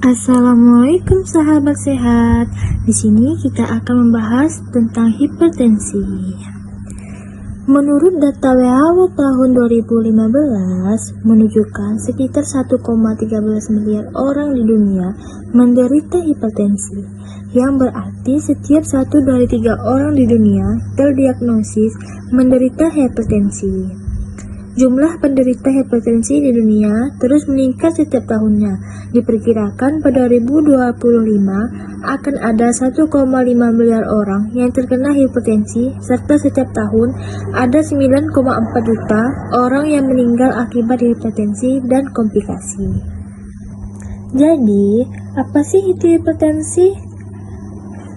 Assalamualaikum sahabat sehat. Di sini kita akan membahas tentang hipertensi. Menurut data WHO tahun 2015 menunjukkan sekitar 1,13 miliar orang di dunia menderita hipertensi, yang berarti setiap 1 dari 3 orang di dunia terdiagnosis menderita hipertensi. Jumlah penderita hipertensi di dunia terus meningkat setiap tahunnya. Diperkirakan pada 2025 akan ada 1,5 miliar orang yang terkena hipertensi, serta setiap tahun ada 9,4 juta orang yang meninggal akibat hipertensi dan komplikasi. Jadi, apa sih itu hipertensi?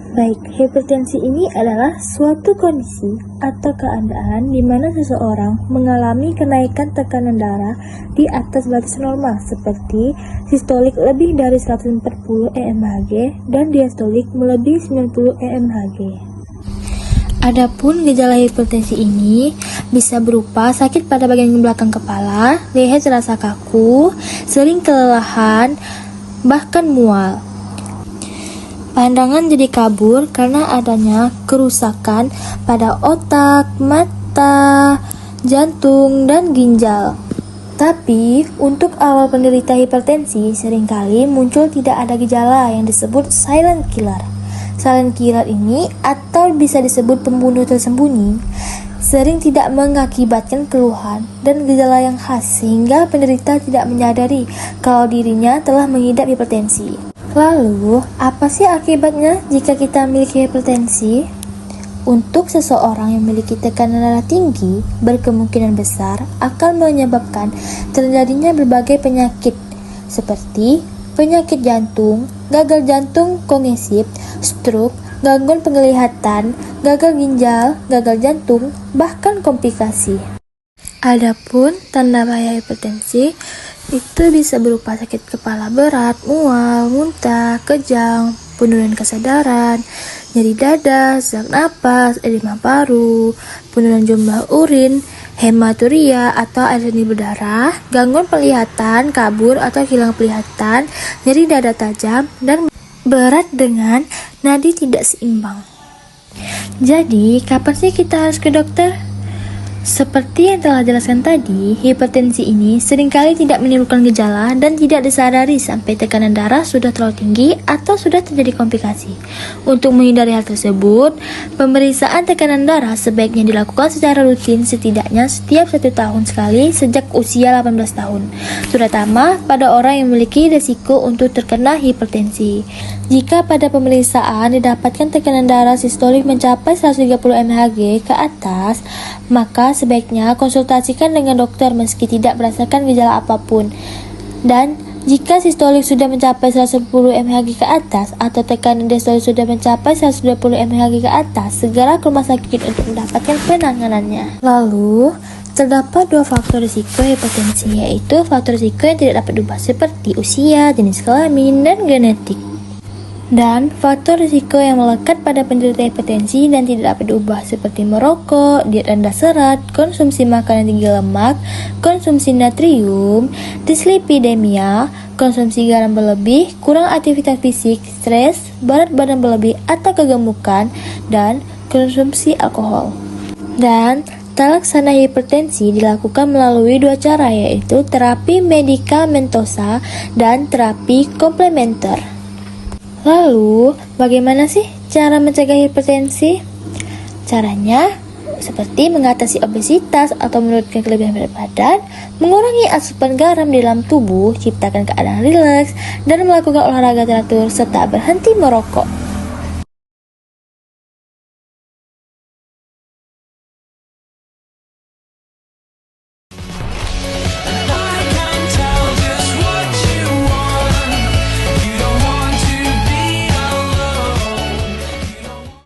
Baik, hipertensi ini adalah suatu kondisi atau keadaan di mana seseorang mengalami kenaikan tekanan darah di atas batas normal seperti sistolik lebih dari 140 mmHg dan diastolik melebihi 90 mmHg. Adapun gejala hipertensi ini bisa berupa sakit pada bagian belakang kepala, leher terasa kaku, sering kelelahan, bahkan mual. Pandangan jadi kabur karena adanya kerusakan pada otak, mata, jantung, dan ginjal. Tapi, untuk awal penderita hipertensi, seringkali muncul tidak ada gejala yang disebut silent killer. Silent killer ini, atau bisa disebut pembunuh tersembunyi, sering tidak mengakibatkan keluhan dan gejala yang khas sehingga penderita tidak menyadari kalau dirinya telah mengidap hipertensi. Lalu, apa sih akibatnya jika kita memiliki hipertensi? Untuk seseorang yang memiliki tekanan darah tinggi, berkemungkinan besar akan menyebabkan terjadinya berbagai penyakit seperti penyakit jantung, gagal jantung kongesif, stroke, gangguan penglihatan, gagal ginjal, gagal jantung, bahkan komplikasi. Adapun tanda bahaya hipertensi itu bisa berupa sakit kepala berat, mual, muntah, kejang, penurunan kesadaran, nyeri dada, sesak napas, edema paru, penurunan jumlah urin, hematuria atau air seni berdarah, gangguan penglihatan, kabur atau hilang penglihatan, nyeri dada tajam, dan berat dengan nadi tidak seimbang. Jadi, kapan sih kita harus ke dokter? Seperti yang telah jelaskan tadi, hipertensi ini seringkali tidak menimbulkan gejala dan tidak disadari sampai tekanan darah sudah terlalu tinggi atau sudah terjadi komplikasi. Untuk menghindari hal tersebut, pemeriksaan tekanan darah sebaiknya dilakukan secara rutin setidaknya setiap 1 tahun sekali sejak usia 18 tahun, terutama pada orang yang memiliki risiko untuk terkena hipertensi. Jika pada pemeriksaan didapatkan tekanan darah sistolik mencapai 130 mmHg ke atas, maka sebaiknya konsultasikan dengan dokter meski tidak merasakan gejala apapun. Dan jika sistolik sudah mencapai 110 mmHg ke atas atau tekanan diastolik sudah mencapai 120 mmHg ke atas, segera ke rumah sakit untuk mendapatkan penanganannya. Lalu, terdapat 2 faktor risiko hipertensi, yaitu faktor risiko yang tidak dapat diubah seperti usia, jenis kelamin, dan genetik. Dan faktor risiko yang melekat pada penderita hipertensi dan tidak dapat diubah seperti merokok, diet rendah serat, konsumsi makanan tinggi lemak, konsumsi natrium, dislipidemia, konsumsi garam berlebih, kurang aktivitas fisik, stres, berat badan berlebih atau kegemukan, dan konsumsi alkohol. Dan terlaksana hipertensi dilakukan melalui 2 cara, yaitu terapi medikamentosa dan terapi komplementer. Lalu, bagaimana sih cara mencegah hipertensi? Caranya seperti mengatasi obesitas atau menurunkan kelebihan berat badan, mengurangi asupan garam di dalam tubuh, ciptakan keadaan rileks, dan melakukan olahraga teratur, serta berhenti merokok.